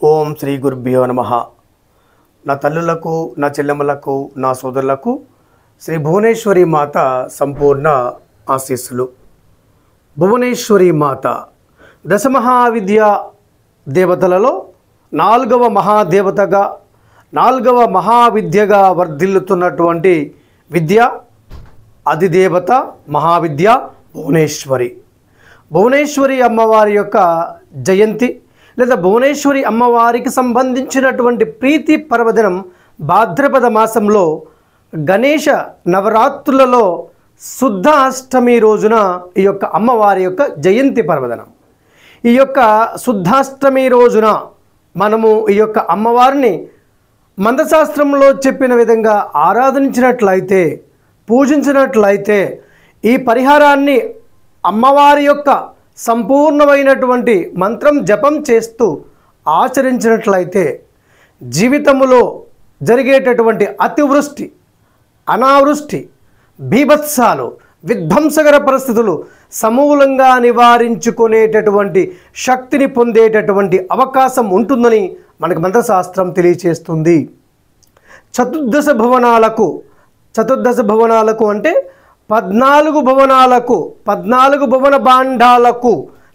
ఓం శ్రీ గురుభ్యో నమః. నా తల్లులకు, నా చెల్లెమ్మలకు, నా సోదరులకు శ్రీ భువనేశ్వరి మాత సంపూర్ణ ఆశీస్సులు. భువనేశ్వరి మాత దశమహావిద్యా దేవతలలో 4వ మహాదేవతగా, 4వ మహావిద్యగా వర్ధిల్లుతున్నటువంటి విద్య, అధిదేవత మహావిద్య భువనేశ్వరి. భువనేశ్వరి అమ్మవారి యొక్క జయంతి లేదా భువనేశ్వరి అమ్మవారికి సంబంధించినటువంటి ప్రీతి పర్వదినం భాద్రపద మాసంలో గణేష నవరాత్రులలో శుద్ధ అష్టమి రోజున ఈ యొక్క అమ్మవారి యొక్క జయంతి పర్వదినం. ఈ యొక్క శుద్ధాష్టమి రోజున మనము ఈ యొక్క అమ్మవారిని మంత్రశాస్త్రంలో చెప్పిన విధంగా ఆరాధించినట్లయితే, పూజించినట్లయితే, ఈ పరిహారాన్ని అమ్మవారి యొక్క సంపూర్ణమైనటువంటి మంత్రం జపం చేస్తూ ఆచరించినట్లయితే జీవితంలో జరిగేటటువంటి అతివృష్టి, అనావృష్టి, బీభత్సాలు, విధ్వంసకర పరిస్థితులు సమూలంగా నివారించుకునేటటువంటి శక్తిని పొందేటటువంటి అవకాశం ఉంటుందని మనకు మంత్రశాస్త్రం తెలియచేస్తుంది. చతుర్దశ భువనాలకు అంటే 14 భువనాలకు, 14 భువన భాండాలకు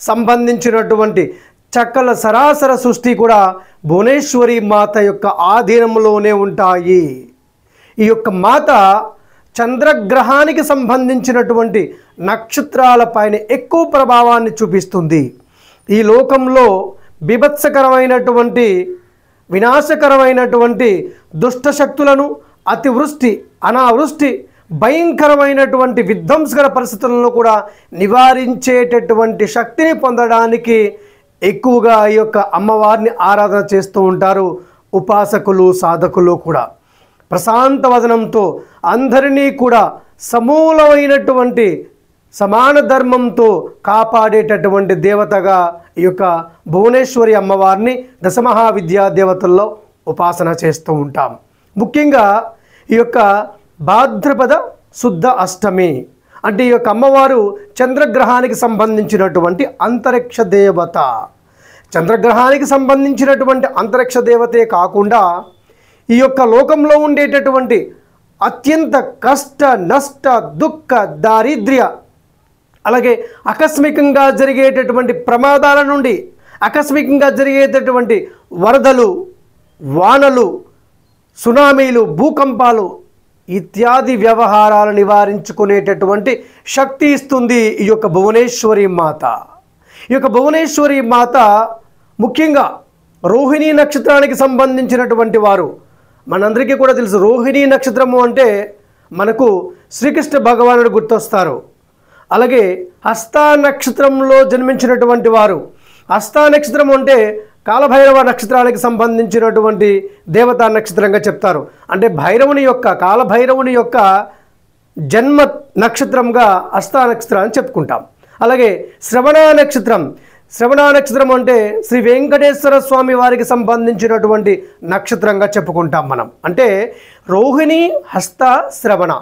సంబంధించినటువంటి చక్కల సరాసర సృష్టి కూడా భువనేశ్వరి మాత యొక్క ఆధీనంలోనే ఉంటాయి. ఈ యొక్క మాత చంద్రగ్రహానికి సంబంధించినటువంటి నక్షత్రాలపైన ఎక్కువ ప్రభావాన్ని చూపిస్తుంది. ఈ లోకంలో బీభత్సకరమైనటువంటి, వినాశకరమైనటువంటి దుష్టశక్తులను, అతివృష్టి, అనావృష్టి, భయంకరమైనటువంటి విధ్వంసకర పరిస్థితులను కూడా నివారించేటటువంటి శక్తిని పొందడానికి ఎక్కువగా ఈ యొక్క అమ్మవారిని ఆరాధన చేస్తూ ఉంటారు ఉపాసకులు, సాధకులు కూడా. ప్రశాంత వదనంతో అందరినీ కూడా సమూలమైనటువంటి సమాన ధర్మంతో కాపాడేటటువంటి దేవతగా ఈ యొక్క భువనేశ్వరి అమ్మవారిని దశమహావిద్యా దేవతల్లో ఉపాసన చేస్తూ ఉంటాం. ముఖ్యంగా ఈ యొక్క భాద్రపద శుద్ధ అష్టమి అంటే ఈ యొక్క అమ్మవారు చంద్రగ్రహానికి సంబంధించినటువంటి అంతరిక్ష దేవత. చంద్రగ్రహానికి సంబంధించినటువంటి అంతరిక్ష దేవతే కాకుండా ఈ యొక్క లోకంలో ఉండేటటువంటి అత్యంత కష్ట, నష్ట, దుఃఖ, దారిద్ర్య, అలాగే ఆకస్మికంగా జరిగేటటువంటి ప్రమాదాల నుండి, ఆకస్మికంగా జరిగేటటువంటి వరదలు, వానలు, సునామీలు, భూకంపాలు ఇత్యాది వ్యవహారాలు నివారించుకునేటటువంటి శక్తి ఇస్తుంది ఈ యొక్క భువనేశ్వరి మాత. ఈ యొక్క భువనేశ్వరి మాత ముఖ్యంగా రోహిణీ నక్షత్రానికి సంబంధించినటువంటి వారు. మనందరికీ కూడా తెలుసు, రోహిణీ నక్షత్రము అంటే మనకు శ్రీకృష్ణ భగవానుడు గుర్తొస్తారు. అలాగే హస్తా నక్షత్రంలో జన్మించినటువంటి వారు, హస్తా నక్షత్రం అంటే కాలభైరవ నక్షత్రానికి సంబంధించినటువంటి దేవతా నక్షత్రంగా చెప్తారు. అంటే కాలభైరవుని యొక్క జన్మ నక్షత్రంగా హస్తా నక్షత్రం అని చెప్పుకుంటాం. అలాగే శ్రవణ నక్షత్రం అంటే శ్రీ వెంకటేశ్వర స్వామి వారికి సంబంధించినటువంటి నక్షత్రంగా చెప్పుకుంటాం మనం. అంటే రోహిణి, హస్త, శ్రవణ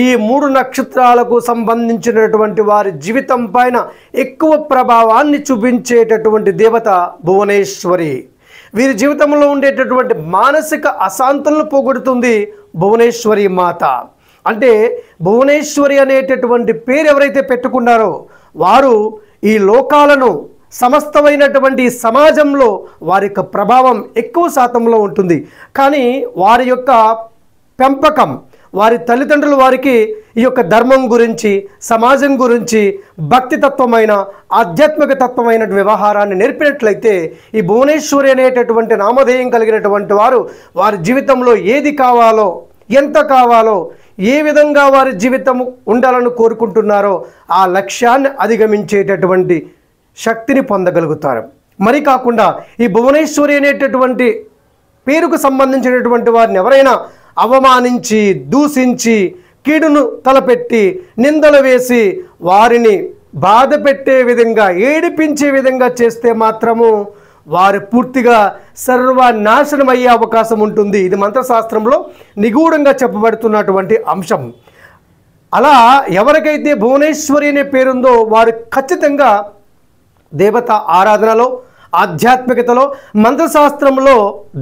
ఈ 3 నక్షత్రాలకు సంబంధించినటువంటి వారి జీవితం పైన ఎక్కువ ప్రభావాన్ని చూపించేటటువంటి దేవత భువనేశ్వరి. వీరి జీవితంలో ఉండేటటువంటి మానసిక అశాంతులను పోగొడుతుంది భువనేశ్వరి మాత. అంటే భువనేశ్వరి అనేటటువంటి పేరు ఎవరైతే పెట్టుకున్నారో వారు ఈ లోకాలను, సమస్తమైనటువంటి సమాజంలో వారి యొక్క ప్రభావం ఎక్కువ శాతంలో ఉంటుంది. కానీ వారి యొక్క పెంపకం, వారి తల్లిదండ్రులు వారికి ఈ యొక్క ధర్మం గురించి, సమాజం గురించి, భక్తి తత్వమైన, ఆధ్యాత్మిక తత్వమైన వ్యవహారాన్ని నేర్పినట్లయితే ఈ భువనేశ్వరి అనేటటువంటి నామధేయం కలిగినటువంటి వారు వారి జీవితంలో ఏది కావాలో, ఎంత కావాలో, ఏ విధంగా వారి జీవితం ఉండాలని కోరుకుంటున్నారో ఆ లక్ష్యాన్ని అధిగమించేటటువంటి శక్తిని పొందగలుగుతారు. మరి కాకుండా ఈ భువనేశ్వరి అనేటటువంటి పేరుకు సంబంధించినటువంటి వారిని ఎవరైనా అవమానించి, దూషించి, కీడును తలపెట్టి, నిందలు వేసి వారిని బాధ పెట్టే విధంగా, ఏడిపించే విధంగా చేస్తే మాత్రము వారు పూర్తిగా సర్వనాశనం అయ్యే అవకాశం ఉంటుంది. ఇది మంత్రశాస్త్రంలో నిగూఢంగా చెప్పబడుతున్నటువంటి అంశం. అలా ఎవరికైతే భువనేశ్వరి అనే పేరుందో వారు ఖచ్చితంగా దేవత ఆరాధనలో, ఆధ్యాత్మికతలో, మంత్రశాస్త్రంలో,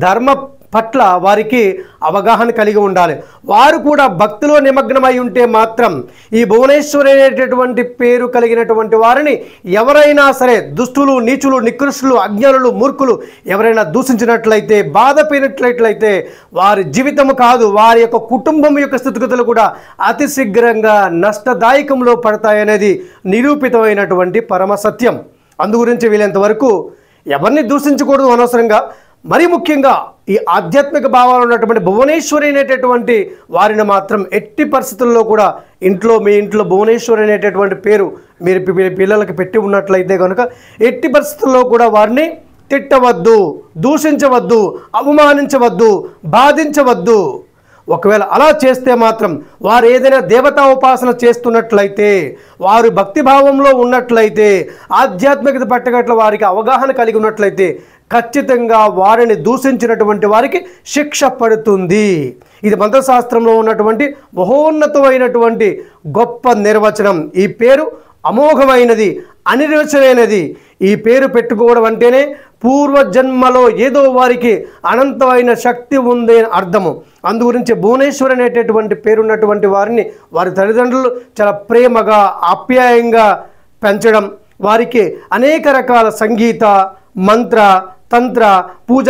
ధర్మ పట్ల వారికి అవగాహన కలిగి ఉండాలి. వారు కూడా భక్తిలో నిమగ్నమై ఉంటే మాత్రం ఈ భువనేశ్వరి అనేటటువంటి పేరు కలిగినటువంటి వారిని ఎవరైనా సరే దుష్టులు, నీచులు, నికృష్టులు, అజ్ఞానులు, మూర్ఖులు ఎవరైనా దూషించినట్లయితే, బాధపడినట్లయితే వారి జీవితం కాదు, వారి యొక్క కుటుంబం యొక్క స్థితిగతులు కూడా అతి శీఘ్రంగా నష్టదాయకంలో పడతాయనేది నిరూపితమైనటువంటి పరమ సత్యం. అందుగురించి వీలైనంతవరకు ఎవరిని దూషించకూడదు అనవసరంగా. మరి ముఖ్యంగా ఈ ఆధ్యాత్మిక భావాలు ఉన్నటువంటి భువనేశ్వరి అనేటటువంటి వారిని మాత్రం ఎట్టి పరిస్థితుల్లో కూడా ఇంట్లో, మీ ఇంట్లో భువనేశ్వరి అనేటటువంటి పేరు మీరు పిల్లలకి పెట్టి ఉన్నట్లయితే కనుక ఎట్టి పరిస్థితుల్లో కూడా వారిని తిట్టవద్దు, దూషించవద్దు, అవమానించవద్దు, బాధించవద్దు. ఒకవేళ అలా చేస్తే మాత్రం వారు ఏదైనా దేవతా ఉపాసన చేస్తున్నట్లయితే, వారు భక్తిభావంలో ఉన్నట్లయితే, ఆధ్యాత్మికత పట్టగట్ల వారికి అవగాహన కలిగి ఉన్నట్లయితే ఖచ్చితంగా వారిని దూషించినటువంటి వారికి శిక్ష పడుతుంది. ఇది మంత్రశాస్త్రంలో ఉన్నటువంటి మహోన్నతమైనటువంటి గొప్ప నిర్వచనం. ఈ పేరు అమోఘమైనది, అనిర్వచనమైనది. ఈ పేరు పెట్టుకోవడం అంటేనే పూర్వజన్మలో ఏదో వారికి అనంతమైన శక్తి ఉంది అని అర్థము. అందుగురించి భువనేశ్వరి అనేటటువంటి పేరున్నటువంటి వారిని వారి తల్లిదండ్రులు చాలా ప్రేమగా, ఆప్యాయంగా పెంచడం, వారికి అనేక రకాల సంగీత, మంత్ర, తంత్ర, పూజ,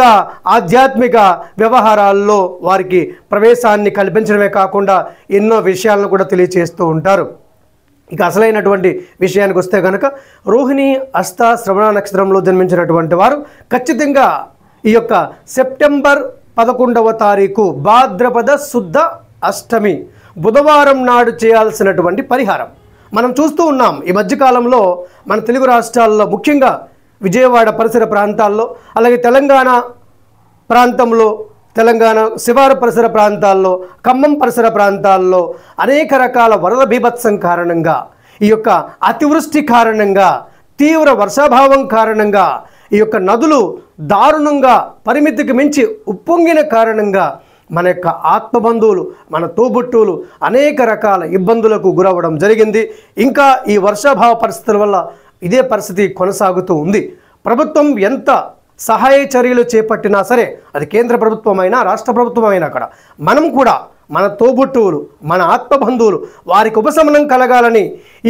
ఆధ్యాత్మిక వ్యవహారాల్లో వారికి ప్రవేశాన్ని కల్పించడమే కాకుండా ఎన్నో విషయాలను కూడా తెలియచేస్తూ ఉంటారు. ఇక అసలైనటువంటి విషయానికి వస్తే కనుక రోహిణి, హస్త, శ్రవణ నక్షత్రంలో జన్మించినటువంటి వారు ఖచ్చితంగా ఈ యొక్క సెప్టెంబర్ 11వ తారీఖు భాద్రపద శుద్ధ అష్టమి బుధవారం నాడు చేయాల్సినటువంటి పరిహారం మనం చూస్తూ ఉన్నాం. ఈ మధ్యకాలంలో మన తెలుగు రాష్ట్రాల్లో, ముఖ్యంగా విజయవాడ పరిసర ప్రాంతాల్లో, అలాగే తెలంగాణ ప్రాంతంలో, తెలంగాణ శివారు పరిసర ప్రాంతాల్లో, ఖమ్మం పరిసర ప్రాంతాల్లో అనేక రకాల వరద బీభత్సం కారణంగా, ఈ యొక్క అతివృష్టి కారణంగా, తీవ్ర వర్షాభావం కారణంగా, ఈ యొక్క నదులు దారుణంగా పరిమితికి మించి ఉప్పొంగిన కారణంగా మన యొక్క ఆత్మబంధువులు, మన తోబుట్టువులు అనేక రకాల ఇబ్బందులకు గురవ్వడం జరిగింది. ఇంకా ఈ వర్షాభావ పరిస్థితుల వల్ల ఇదే పరిస్థితి కొనసాగుతూ ఉంది. ప్రభుత్వం ఎంత సహాయ చర్యలు చేపట్టినా సరే, అది కేంద్ర ప్రభుత్వమైనా రాష్ట్ర ప్రభుత్వమైనా అక్కడ మనం కూడా మన తోబుట్టువులు, మన ఆత్మబంధువులు వారికి ఉపశమనం కలగాలని,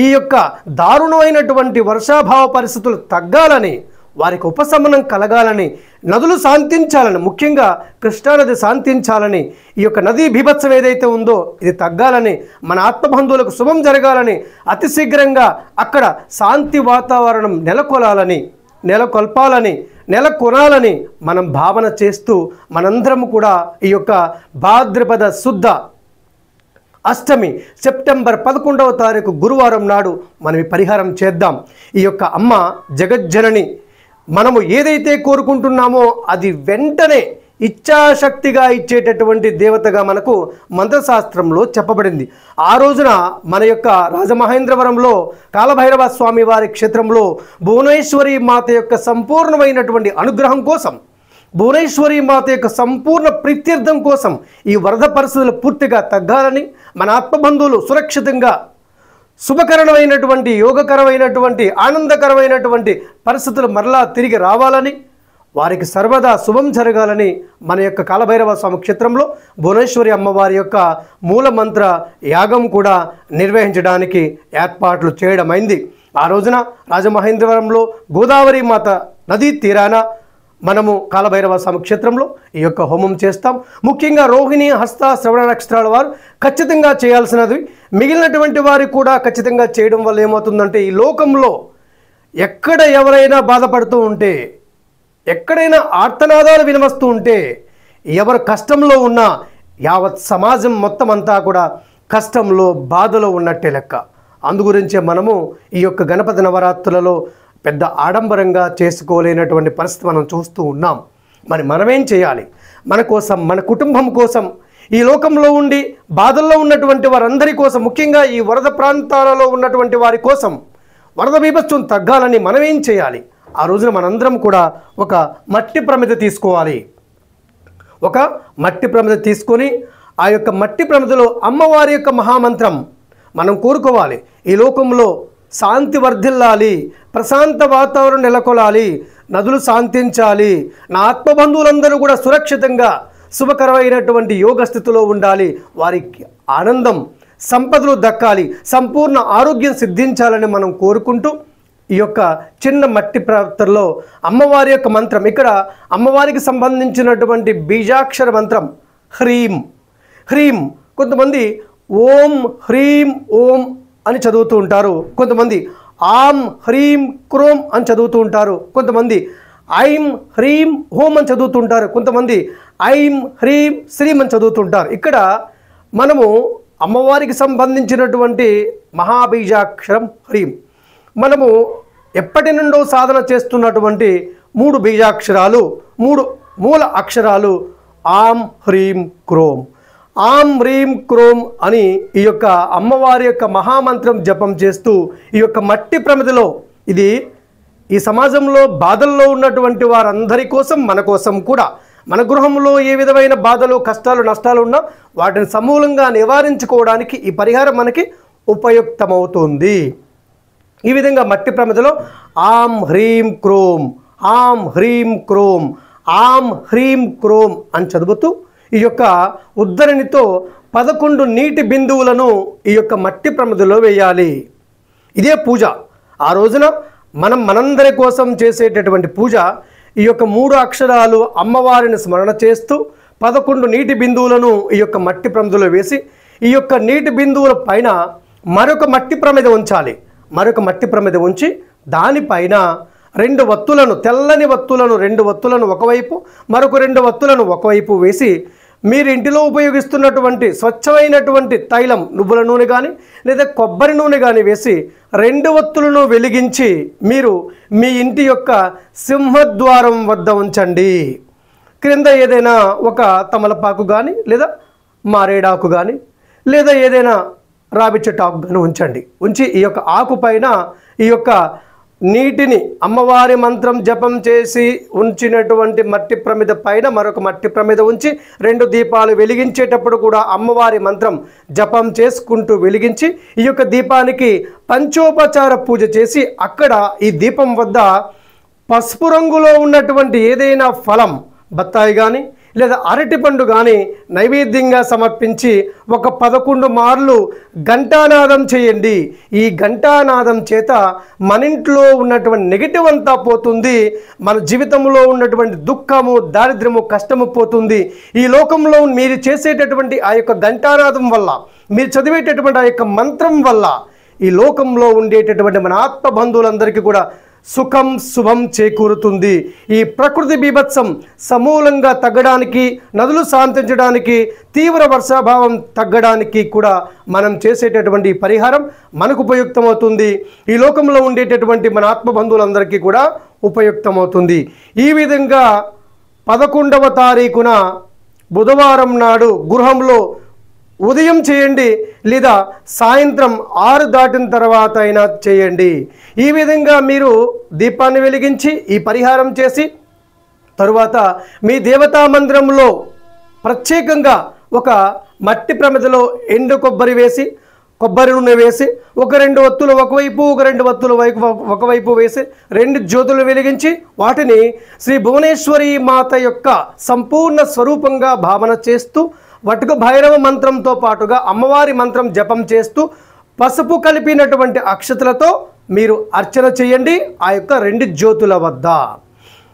ఈ యొక్క దారుణమైనటువంటి వర్షాభావ పరిస్థితులు తగ్గాలని, వారికి ఉపశమనం కలగాలని, నదులు శాంతించాలని, ముఖ్యంగా కృష్ణానది శాంతించాలని, ఈ యొక్క నదీ బీభత్సం ఏదైతే ఉందో ఇది తగ్గాలని, మన ఆత్మబంధువులకు శుభం జరగాలని, అతి శీఘ్రంగా అక్కడ శాంతి వాతావరణం నెలకొనాలని మనం భావన చేస్తూ మనందరం కూడా ఈ యొక్క భాద్రపద శుద్ధ అష్టమి సెప్టెంబర్ 11వ తారీఖు గురువారం నాడు మనం ఈ పరిహారం చేద్దాం. ఈ యొక్క అమ్మ జగజ్జనని మనము ఏదైతే కోరుకుంటున్నామో అది వెంటనే ఇచ్ఛాశక్తిగా ఇచ్చేటటువంటి దేవతగా మనకు మంత్రశాస్త్రంలో చెప్పబడింది. ఆ రోజున మన యొక్క రాజమహేంద్రవరంలో కాలభైరవ స్వామి వారి క్షేత్రంలో భువనేశ్వరి మాత యొక్క సంపూర్ణమైనటువంటి అనుగ్రహం కోసం, భువనేశ్వరి మాత యొక్క సంపూర్ణ ప్రీత్యర్థం కోసం ఈ వరద పరిస్థితులు పూర్తిగా తగ్గాలని, మన ఆత్మబంధువులు సురక్షితంగా శుభకరమైనటువంటి, యోగకరమైనటువంటి, ఆనందకరమైనటువంటి పరిస్థితులు మరలా తిరిగి రావాలని, వారికి సర్వదా శుభం జరగాలని మన యొక్క కాలభైరవ స్వామి క్షేత్రంలో భువనేశ్వరి అమ్మవారి యొక్క మూలమంత్ర యాగం కూడా నిర్వహించడానికి ఏర్పాట్లు చేయడమైంది. ఆ రోజున రాజమహేంద్రవరంలో గోదావరి మాత నదీ తీరాన మనము కాలభైరవ స్వామి క్షేత్రంలో ఈ యొక్క హోమం చేస్తాం. ముఖ్యంగా రోహిణి, హస్త, శ్రవణ నక్షత్రాల వారు ఖచ్చితంగా చేయాల్సినది. మిగిలినటువంటి వారు కూడా ఖచ్చితంగా చేయడం వల్ల ఏమవుతుందంటే, ఈ లోకంలో ఎక్కడ ఎవరైనా బాధపడుతూ ఉంటే, ఎక్కడైనా ఆర్తనాదాలు వినవస్తూ ఉంటే, ఎవరు కష్టంలో ఉన్నా యావత్ సమాజం మొత్తం అంతా కూడా కష్టంలో, బాధలో ఉన్నట్టే లెక్క. అందుగురించే మనము ఈ యొక్క గణపతి నవరాత్రులలో పెద్ద ఆడంబరంగా చేసుకోలేనటువంటి పరిస్థితి మనం చూస్తూ ఉన్నాం. మరి మనమేం చేయాలి? మన కోసం, మన కుటుంబం కోసం, ఈ లోకంలో ఉండి బాధల్లో ఉన్నటువంటి వారందరి కోసం, ముఖ్యంగా ఈ వరద ప్రాంతాలలో ఉన్నటువంటి వారి కోసం వరద బీభత్సం తగ్గాలని మనం ఏం చేయాలి? ఆ రోజున మనందరం కూడా ఒక మట్టి ప్రమిద తీసుకోవాలి. ఒక మట్టి ప్రమిద తీసుకొని ఆ యొక్క మట్టి ప్రమిదలో అమ్మవారి యొక్క మహామంత్రం మనం కోరుకోవాలి. ఈ లోకంలో శాంతి వర్ధిల్లాలి, ప్రశాంత వాతావరణం నెలకొలాలి, నదులు శాంతించాలి, నా ఆత్మబంధువులందరూ కూడా సురక్షితంగా శుభకరమైనటువంటి యోగ స్థితిలో ఉండాలి, వారికి ఆనందం సంపదలు దక్కాలి, సంపూర్ణ ఆరోగ్యం సిద్ధించాలని మనం కోరుకుంటూ ఈ యొక్క చిన్న మట్టి పాత్రలో అమ్మవారి యొక్క మంత్రం, ఇక్కడ అమ్మవారికి సంబంధించినటువంటి బీజాక్షర మంత్రం హ్రీం హ్రీం. కొంతమంది ఓం హ్రీం ఓం అని చదువుతూ ఉంటారు, కొంతమంది ఆం హ్రీం క్రోం అని చదువుతూ ఉంటారు, కొంతమంది ఐం హ్రీం హోం అని చదువుతుంటారు, కొంతమంది ఐం హ్రీం శ్రీం అని చదువుతుంటారు. ఇక్కడ మనము అమ్మవారికి సంబంధించినటువంటి మహాబీజాక్షరం హ్రీం, మనము ఎప్పటి నుండో సాధన చేస్తున్నటువంటి 3 బీజాక్షరాలు, 3 మూల అక్షరాలు ఆం హ్రీం క్రోం. ఆం హ్రీం క్రోం అని ఈ యొక్క అమ్మవారి యొక్క మహామంత్రం జపం చేస్తూ ఈ యొక్క మట్టి ప్రమిదలో, ఇది ఈ సమాజంలో బాధల్లో ఉన్నటువంటి వారందరి కోసం, మన కోసం కూడా, మన గృహంలో ఏ విధమైన బాధలు కష్టాలు నష్టాలు ఉన్నా వాటిని సమూలంగా నివారించుకోవడానికి ఈ పరిహారం మనకి ఉపయుక్తమవుతుంది. ఈ విధంగా మట్టి ప్రమిదలో ఆం హ్రీం క్రోం ఆం హ్రీం క్రోం ఆం హ్రీం క్రోం అని చదువుతూ ఈ యొక్క ఉద్ధరణితో 11 నీటి బిందువులను ఈ యొక్క మట్టి ప్రమిదలో వేయాలి. ఇదే పూజ. ఆ రోజున మనందరి కోసం చేసేటటువంటి పూజ. ఈ యొక్క 3 అక్షరాలు అమ్మవారిని స్మరణ చేస్తూ 11 నీటి బిందువులను ఈ యొక్క మట్టి ప్రమిదలో వేసి, ఈ యొక్క నీటి బిందువుల పైన మరొక మట్టి ప్రమిద ఉంచాలి. మరొక మట్టి ప్రమిద ఉంచి దానిపైన 2 వత్తులను, తెల్లని వత్తులను, 2 వత్తులను ఒకవైపు, మరొక 2 వత్తులను ఒకవైపు వేసి, మీరు ఇంటిలో ఉపయోగిస్తున్నటువంటి స్వచ్ఛమైనటువంటి తైలం, నువ్వుల నూనె కానీ లేదా కొబ్బరి నూనె కానీ వేసి 2 వత్తులను వెలిగించి మీరు మీ ఇంటి యొక్క సింహద్వారం వద్ద ఉంచండి. క్రింద ఏదైనా ఒక తమలపాకు కానీ లేదా మారేడాకు కానీ లేదా ఏదైనా రావి చెట్టు ఆకు కానీ ఉంచండి. ఉంచి ఈ యొక్క ఆకు పైన ఈ యొక్క నీటిని అమ్మవారి మంత్రం జపం చేసి ఉంచినటువంటి మట్టి ప్రమిద పైన మరొక మట్టి ప్రమిద ఉంచి 2 దీపాలు వెలిగించేటప్పుడు కూడా అమ్మవారి మంత్రం జపం చేసుకుంటూ వెలిగించి ఈ యొక్క దీపానికి పంచోపచార పూజ చేసి, అక్కడ ఈ దీపం వద్ద పసుపు రంగులో ఉన్నటువంటి ఏదైనా ఫలం, బత్తాయి కానీ లేదా అరటిపండు కానీ నైవేద్యంగా సమర్పించి ఒక 11 మార్లు ఘంటానాదం చేయండి. ఈ ఘంటానాదం చేత మన ఇంట్లో ఉన్నటువంటి నెగిటివ్ అంతా పోతుంది, మన జీవితంలో ఉన్నటువంటి దుఃఖము, దారిద్ర్యము, కష్టము పోతుంది. ఈ లోకంలో మీరు చేసేటటువంటి ఆ యొక్క ఘంటానాదం వల్ల, మీరు చదివేటటువంటి ఆ యొక్క మంత్రం వల్ల ఈ లోకంలో ఉండేటటువంటి మన ఆత్మ బంధువులందరికీ కూడా సుఖం శుభం చేకూరుతుంది. ఈ ప్రకృతి బీభత్సం సమూలంగా తగ్గడానికి, నదులు శాంతించడానికి, తీవ్ర వర్షాభావం తగ్గడానికి కూడా మనం చేసేటటువంటి పరిహారం మనకు ఉపయుక్తమవుతుంది. ఈ లోకంలో ఉండేటటువంటి మన ఆత్మ బంధువులందరికీ కూడా ఉపయుక్తమవుతుంది. ఈ విధంగా 11వ తారీఖున బుధవారం నాడు గృహంలో ఉదయం చేయండి లేదా సాయంత్రం 6 దాటిన తర్వాత అయినా చేయండి. ఈ విధంగా మీరు దీపాన్ని వెలిగించి ఈ పరిహారం చేసి తరువాత మీ దేవతా మందిరంలో ప్రత్యేకంగా ఒక మట్టి ప్రమిదలో ఎండు కొబ్బరి వేసి, కొబ్బరి నూనె వేసి, ఒక 2 వత్తులు ఒకవైపు, ఒక 2 వత్తులు ఒకవైపు వేసి 2 జ్యోతులు వెలిగించి వాటిని శ్రీ భువనేశ్వరి మాత యొక్క సంపూర్ణ స్వరూపంగా భావన చేస్తూ వటుక భైరవ మంత్రంతో పాటుగా అమ్మవారి మంత్రం జపం చేస్తూ పసుపు కలిపినటువంటి అక్షతలతో మీరు అర్చన చేయండి ఆ యొక్క 2 జ్యోతుల వద్ద.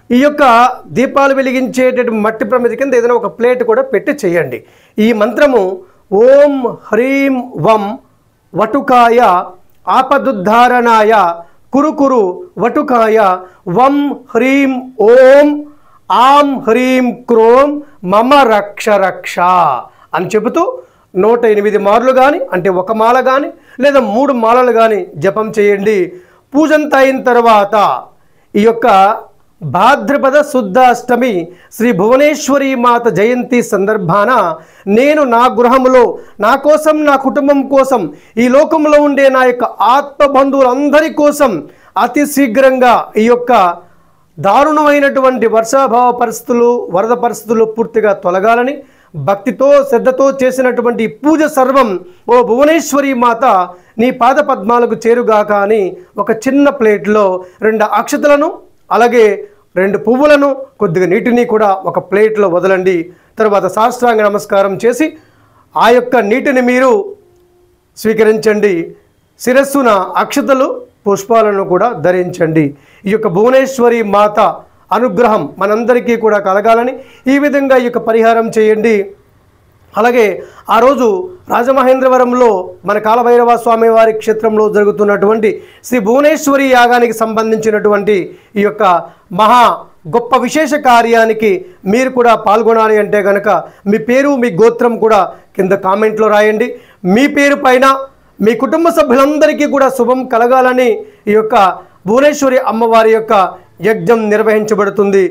ఈ యొక్క దీపాలు వెలిగించేటటువంటి మట్టి ప్రమిద కింద ఏదైనా ఒక ప్లేట్ కూడా పెట్టి చేయండి. ఈ మంత్రము ఓం హ్రీం వం వటుకాయ ఆపదుద్ధారణాయ కురుకురు వటుకాయ వం హ్రీం ఓం ఆం హ్రీం క్రోం మమ రక్ష రక్ష అని చెబుతూ 108 మార్లు కానీ, అంటే 1 మాల కానీ లేదా 3 మాలలు కానీ జపం చేయండి. పూజంతా అయిన తర్వాత ఈ యొక్క భాద్రపద శుద్ధాష్టమి శ్రీ భువనేశ్వరి మాత జయంతి సందర్భాన నేను నా గృహములో నా కోసం, నా కుటుంబం కోసం, ఈ లోకంలో ఉండే నా యొక్క ఆత్మ బంధువులందరి కోసం అతి శీఘ్రంగా ఈ యొక్క దారుణమైనటువంటి వర్షాభావ పరిస్థితులు, వరద పరిస్థితులు పూర్తిగా తొలగాలని భక్తితో శ్రద్ధతో చేసినటువంటి పూజ సర్వం ఓ భువనేశ్వరి మాత నీ పాద పద్మాలకు చేరుగాక అని ఒక చిన్న ప్లేట్లో 2 అక్షతలను అలాగే 2 పువ్వులను కొద్దిగా నీటిని కూడా ఒక ప్లేట్లో వదలండి. తర్వాత సాష్టాంగ నమస్కారం చేసి ఆ యొక్క నీటిని మీరు స్వీకరించండి. శిరస్సున అక్షతలు పుష్పాలను కూడా ధరించండి. ఈ యొక్క భువనేశ్వరి మాత అనుగ్రహం మనందరికీ కూడా కలగాలని ఈ విధంగా ఈ యొక్క పరిహారం చేయండి. అలాగే ఆ రోజు రాజమహేంద్రవరంలో మన కాలభైరవ స్వామి వారి క్షేత్రంలో జరుగుతున్నటువంటి శ్రీ భువనేశ్వరి యాగానికి సంబంధించినటువంటి ఈ యొక్క మహా గొప్ప విశేష కార్యానికి మీరు కూడా పాల్గొనాలి అంటే కనుక మీ పేరు మీ గోత్రం కూడా కింద కామెంట్లో రాయండి. మీ పేరు పైన మీ కుటుంబ సభ్యులందరికీ కూడా శుభం కలగాలని ఈ యొక్క భువనేశ్వరి అమ్మవారి యొక్క యజ్ఞం నిర్వహించబడుతుంది.